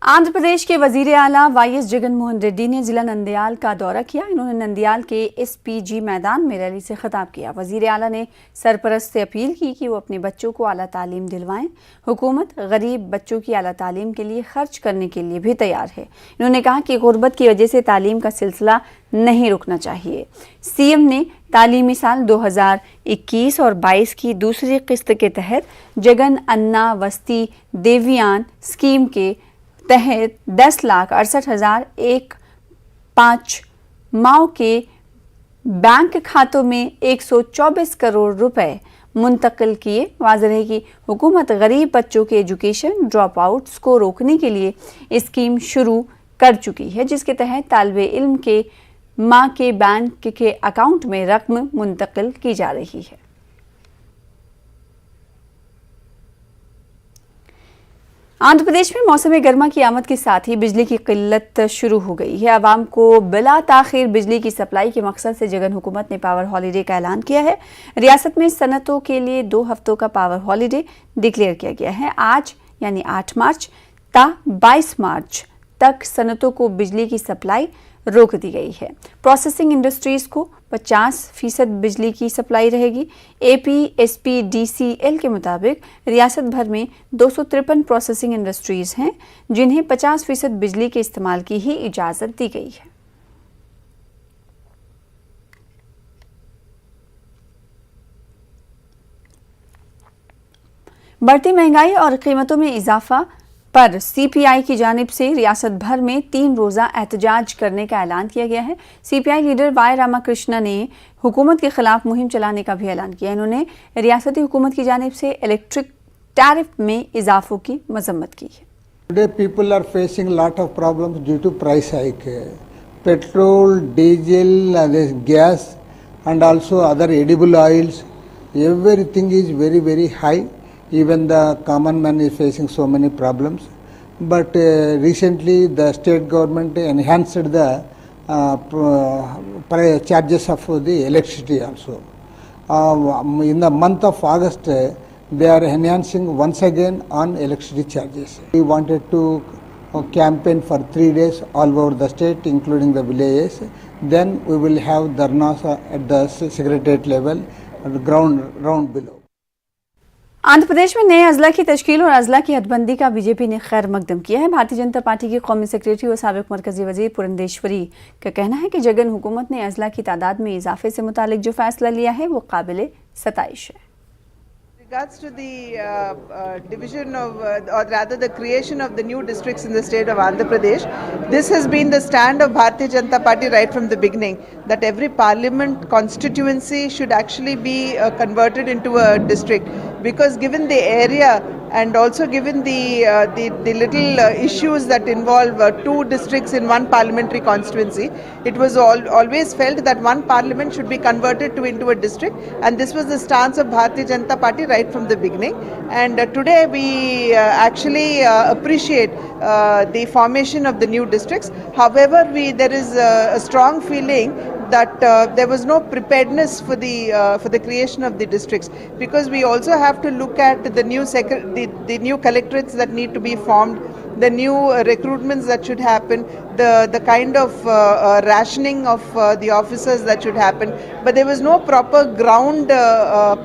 आंध्र प्रदेश के वजीर आला वाई एस जगन मोहन रेड्डी ने जिला नंदयाल का दौरा किया। इन्होंने नंदयाल के SPG मैदान में रैली से खिताब किया। वजीर आला ने सरपरस्त से अपील की कि वो अपने बच्चों को आला तालीम दिलवाएं। हुकूमत गरीब बच्चों की आला तालीम के लिए खर्च करने के लिए भी तैयार है। इन्होंने कहा कि गुर्बत की वजह से तालीम का सिलसिला नहीं रुकना चाहिए। CM ने तालीमी साल 2021 और 22 की दूसरी किस्त के तहत जगन अन्ना वस्ती देवियान स्कीम के तहत 10,68,105 माओ के बैंक खातों में 124 करोड़ रुपए मुंतकिल किए। वाज़ेह है कि हुकूमत गरीब बच्चों के एजुकेशन ड्रॉप आउट्स को रोकने के लिए स्कीम शुरू कर चुकी है, जिसके तहत तालिबे इल्म के माँ के बैंक के अकाउंट में रकम मुंतकिल की जा रही है। आंध्र प्रदेश में मौसम गर्मा की आमद के साथ ही बिजली की किल्लत शुरू हो गई है। आवाम को बिला ताखिर बिजली की सप्लाई के मकसद से जगन हुकूमत ने पावर हॉलीडे का ऐलान किया है। रियासत में सनतों के लिए 2 हफ्तों का पावर हॉलीडे डिक्लेयर किया गया है। आज यानी 8 मार्च ता 22 मार्च तक सनतों को बिजली की सप्लाई रोक दी गई है। प्रोसेसिंग इंडस्ट्रीज को 50% बिजली की सप्लाई रहेगी। APSPDCL के मुताबिक रियासत भर में 253 प्रोसेसिंग इंडस्ट्रीज हैं, जिन्हें 50% बिजली के इस्तेमाल की ही इजाज़त दी गई है। बढ़ती महंगाई और कीमतों में इजाफा पर CPI की जानिब से रियासत भर में 3 रोज़ा एहतजाज करने का ऐलान किया गया है। CPI लीडर वाई रामाकृष्णा ने हुकूमत के खिलाफ मुहिम चलाने का भी ऐलान किया। इन्होंने रियासती हुकूमत की जानिब से इलेक्ट्रिक टैरिफ में इजाफों की मजम्मत की है। Today people are facing lot of problems due to price hike. Petrol, diesel, gas and also other edible oils, everything is very high. Even the common man is facing so many problems. But recently the state government enhanced the charges of the electricity also. In the month of August, they are enhancing once again on electricity charges. We wanted to campaign for 3 days all over the state, including the villages. Then we will have dharnas at the secretariat level, at the ground below. Andhra Pradesh में नए अजला की तश्कील और अजला की हदबंदी का BJP ने खैर मकदम किया है। भारतीय जनता पार्टी की कौमी सेक्रेटरी और साबिक मरकजी वजीर पुरंदेश्वरी का कहना है कि जगन हुकूमत ने अजला की तादाद में इजाफे से मुतालिक जो फैसला लिया है वो काबिले सताइश है। Regards to the division of, or rather the creation of the new districts in the state of Andhra Pradesh, this has been the stand of Bharatiya Janata Party right from the beginning, that every parliament constituency should actually be converted into a district, because given the area and also given the little issues that involve 2 districts in one parliamentary constituency, it was always felt that one parliament should be converted into a district, and this was the stance of Bharatiya Janata Party right from the beginning. And today we actually appreciate the formation of the new districts. However, there is a strong feeling that there was no preparedness for the creation of the districts, because we also have to look at the new collectorates that need to be formed, the new recruitments that should happen, the kind of rationing of the officers that should happen, but there was no proper ground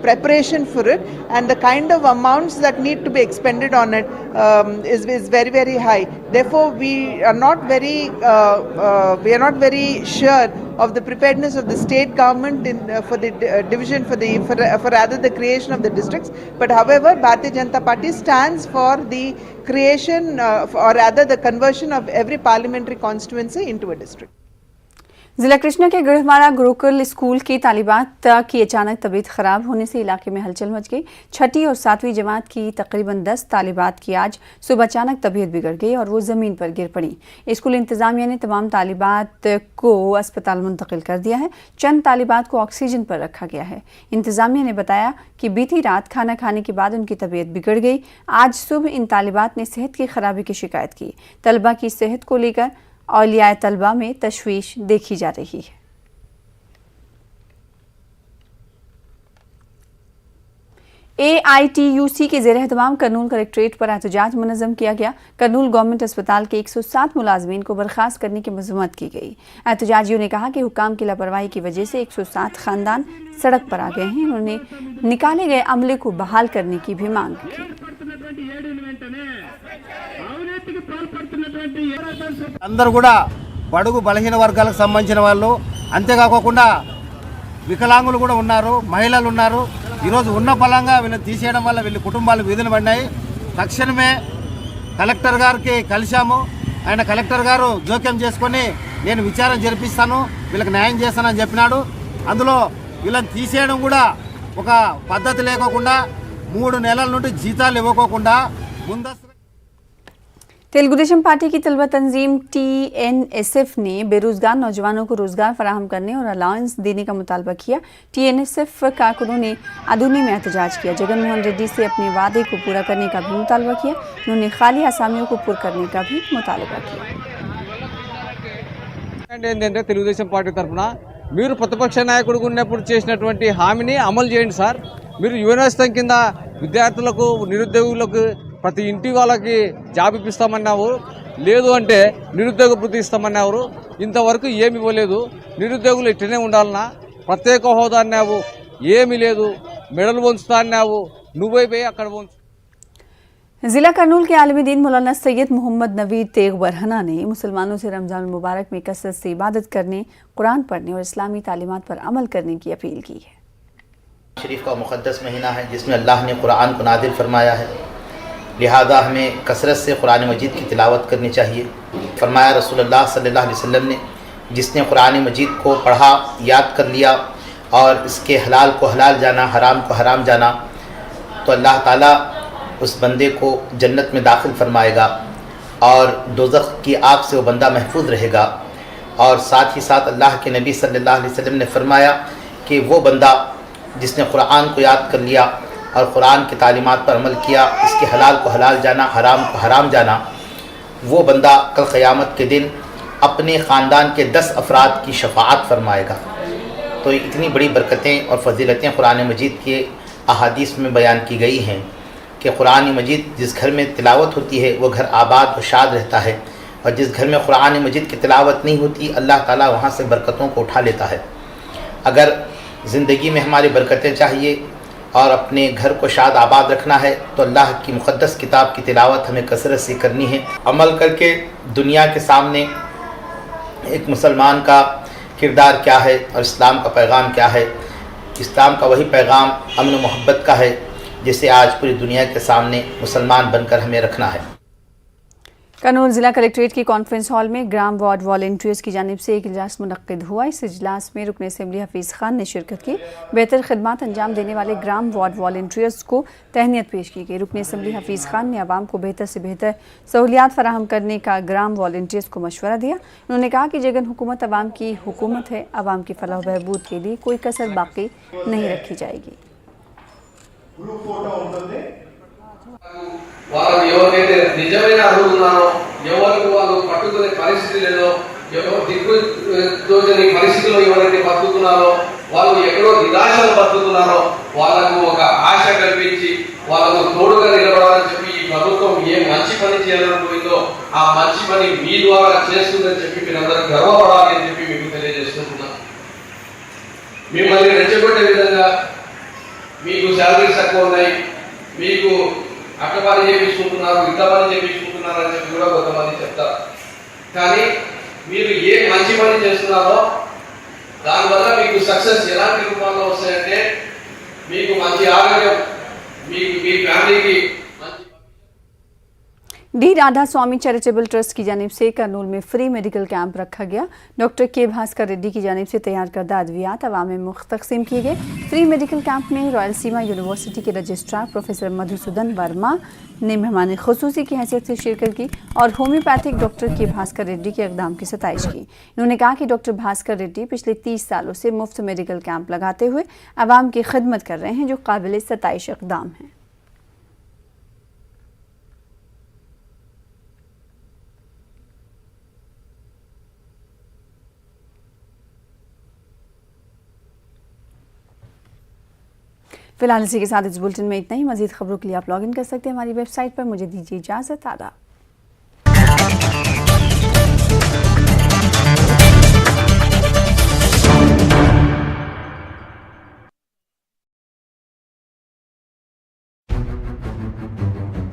preparation for it, and the kind of amounts that need to be expended on it is very high. Therefore, we are not very sure of the preparedness of the state government for the division, for rather the creation of the districts. But however, Bharatiya Janata Party stands for the creation or rather the conversion of every parliamentary constituency into a district. जिला कृष्णा के Garhwara Gurukul school की तालिबात की अचानक तबीयत ख़राब होने से इलाके में हलचल मच गई। 6ठी और 7वीं जमात की तकरीबन 10 तालिबात की आज सुबह अचानक तबीयत बिगड़ गई और वो ज़मीन पर गिर पड़ी। स्कूल इंतज़ामिया ने तमाम तालिबात को अस्पताल मुंतकिल कर दिया है। चंद तालिबात को ऑक्सीजन पर रखा गया है। इंतज़ामिया ने बताया कि बीती रात खाना खाने के बाद उनकी तबीयत बिगड़ गई। आज सुबह इन तालिबात ने सेहत की खराबी की शिकायत की। तलबा की सेहत को लेकर औलियाए तलबा में तशवीश देखी जा रही है। AITUC के ज़ेर एहतमाम करनूल कलेक्ट्रेट पर एहतजाज मुनज़्ज़म किया गया। करनूल गवर्नमेंट अस्पताल के 107 मुलाजमीन को बर्खास्त करने की मज़म्मत की गई। एहतजाजियों ने कहा कि हुकाम की लापरवाही की वजह से 107 खानदान सड़क पर आ गए हैं। उन्होंने निकाले गए अमले को बहाल करने की भी मांग की। అందరూ కూడా బడుగు బలహీన వర్గాలకు సంబంధించిన వాళ్ళు, అంతేకాకుండా వికలాంగులు కూడా ఉన్నారు, మహిళలు ఉన్నారు. ఈరోజు ఉన్న ఫలంగా వీళ్ళని తీసేయడం వల్ల వీళ్ళ కుటుంబాలు వీధులు పడినాయి. తక్షణమే కలెక్టర్ గారికి కలిశాము. ఆయన కలెక్టర్ గారు జోక్యం చేసుకొని నేను విచారణ జరిపిస్తాను, వీళ్ళకి న్యాయం చేస్తానని చెప్పినాడు. అందులో వీళ్ళని తీసేయడం కూడా ఒక పద్ధతి లేకోకుండా 3 నెలల నుండి జీతాలు ఇవ్వకోకుండా ముందస్తు तेलुगुदेशम पार्टी की तलबा तंजीम TNSF ने बेरोजगार नौजवानों को रोजगार फराहम करने और अलाउंस देने का मुतालबा किया। TNSF कारकुनों ने आदूनी में एहतजाज किया। जगन मोहन रेड्डी से अपने वादे को पूरा करने का भी मुतालबा किया। उन्होंने खाली आसामियों को पुर करने का भी मुतालबा किया। ఏంటంటే తెలుగుదేశం పార్టీ తరఫున మీరు ప్రతిపక్ష నాయకుడిగా ఉన్నప్పుడు చేసినటువంటి హామీని అమలు చేయండి సార్. మీరు యువనేస్తం కింద విద్యార్థులకు, నిరుద్యోగులకు, ప్రతి ఇంటి వాళ్ళకి జాబ్ ఇప్పిస్తామన్నావు. లేదు అంటే నిరుద్యోగ వృత్తి ఇస్తామన్నారు. ఇంతవరకు ఏమి ఇవ్వలేదు. నిరుద్యోగులు ఇట్లనే ఉండాలన్నా, ప్రత్యేక హోదా అన్నావు, ఏమీ లేదు. మెడలు వంచుతా అన్నావు, నువ్వైపోయి అక్కడ వంచు. ज़िला करनूल के आलिम दीन मौलाना सैयद मोहम्मद नवीद तेग बरहना ने मुसलमानों से रमज़ान मुबारक में कसरत से इबादत करने, कुरान पढ़ने और इस्लामी तालीमात पर अमल करने की अपील की है। शरीफ का मुक़द्दस महीना है जिसमें अल्लाह ने कुरान को नादिल फरमाया है, लिहाजा हमें कसरत से कुरान मजीद की तिलावत करनी चाहिए। फरमाया रसूलुल्लाह सल्लल्लाहु अलैहि वसल्लम ने, जिसने कुरान मजीद को पढ़ा, याद कर लिया और इसके हलाल को हलाल जाना, हराम को हराम जाना, तो अल्लाह ताला उस बंदे को जन्नत में दाखिल फरमाएगा और दोज़ख की आग से वो बंदा महफूज रहेगा। और साथ ही साथ अल्लाह के नबी सल्लल्लाहु अलैहि वसल्लम ने फरमाया कि वो बंदा जिसने कुरान को याद कर लिया और कुरान की तालीमात पर अमल किया, इसके हलाल को हलाल जाना, हराम को हराम जाना, वो बंदा कल क़यामत के दिन अपने ख़ानदान के 10 अफराद की शफ़ाअत फरमाएगा। तो इतनी बड़ी बरकतें और फ़जीलतें कुरान मजीद के अहादीस में बयान की गई हैं कि कुरान मजीद जिस घर में तिलावत होती है वो घर आबाद व शाद रहता है, और जिस घर में कुरान मजीद की तिलावत नहीं होती अल्लाह ताला वहाँ से बरकतों को उठा लेता है। अगर ज़िंदगी में हमारी बरकतें चाहिए और अपने घर को शाद आबाद रखना है तो अल्लाह की मुक़द्दस किताब की तिलावत हमें कसरत से करनी है। अमल करके दुनिया के सामने एक मुसलमान का किरदार क्या है और इस्लाम का पैगाम क्या है। इस्लाम का वही पैगाम अमन मोहब्बत का है जिसे आज पूरी दुनिया के सामने मुसलमान बनकर हमें रखना है। करनूल ज़िला कलेक्ट्रेट की कॉन्फ्रेंस हॉल में ग्राम वार्ड वॉलंटियर्स की जानिब से एक इजलास मुनक्किद हुआ। इस इजलास में रुकन असेंबली हफीज़ खान ने शिरकत की। बेहतर खिदमात अंजाम देने वाले ग्राम वार्ड वॉलंटियर्स को तहनीत पेश की गई। रुकन असेंबली हफीज़ खान ने आवाम को बेहतर से बेहतर सहूलियात फराहम करने का ग्राम वॉलंटियर्स को मशवरा दिया। उन्होंने कहा कि जगन हुकूमत आवाम की हुकूमत है, आवाम की फलाह बहबूद के लिए कोई कसर बाकी नहीं रखी जाएगी। వాళ్ళకి ఎవరికైతే నిజమైన అర్హులు ఉన్నారో, ఎవరికి వాళ్ళు పట్టుకునే పరిస్థితి లేదో, ఎవరు దిక్కు తోచని పరిస్థితిలో ఎవరైతే బతుకుతున్నారో, వాళ్ళు ఎక్కడో నిరాశలు బతుకుతున్నారో వాళ్ళకు ఒక ఆశ కల్పించి వాళ్ళకు తోడుగా నిలబడాలని చెప్పి ఈ ప్రభుత్వం ఏ మంచి పని చేయాలనుకుందో ఆ మంచి పని మీ ద్వారా చేస్తుందని చెప్పి మీరందరూ గర్వపడాలి అని చెప్పి మీకు తెలియజేస్తున్నాను. మిమ్మల్ని రెచ్చగొట్టే విధంగా మీకు శాలరీస్ తక్కువ ఉన్నాయి, మీకు అక్క పని చేయించుకుంటున్నారు, ఇంత పని చేయించుకుంటున్నారు అని చెప్పి కూడా కొంతమంది చెప్తారు. కానీ మీరు ఏ మంచి పని చేస్తున్నారో దానివల్ల మీకు సక్సెస్ ఎలాంటి రూపాల్లో వస్తాయంటే మీకు మంచి ఆరోగ్యం, మీకు మీ ఫ్యామిలీకి डी राधा स्वामी चैरिटेबल ट्रस्ट की जानिब से करनूल में फ्री मेडिकल कैंप रखा गया। डॉक्टर के भास्कर रेड्डी की जानिब से तैयार करदा अद्वियात अवाम में मुफ्त तकसीम किए गए। फ्री मेडिकल कैंप में रॉयलसीमा यूनिवर्सिटी के रजिस्ट्रार प्रोफेसर मधुसूदन वर्मा ने मेहमान खुसूसी की हैसियत से शिरकत की और होम्योपैथिक डॉक्टर के भास्कर रेड्डी के इक़दाम की सताइश की। उन्होंने कहा कि डॉक्टर भास्कर रेड्डी पिछले 30 सालों से मुफ्त मेडिकल कैंप लगाते हुए अवाम की खिदमत कर रहे हैं, जो काबिल सताइश इक़दाम है। फिलहाल इसी के साथ इस बुलेटिन में इतना ही। मजीद खबरों के लिए आप लॉग इन कर सकते हैं हमारी वेबसाइट पर। मुझे दीजिए इजाज़त। आदाब।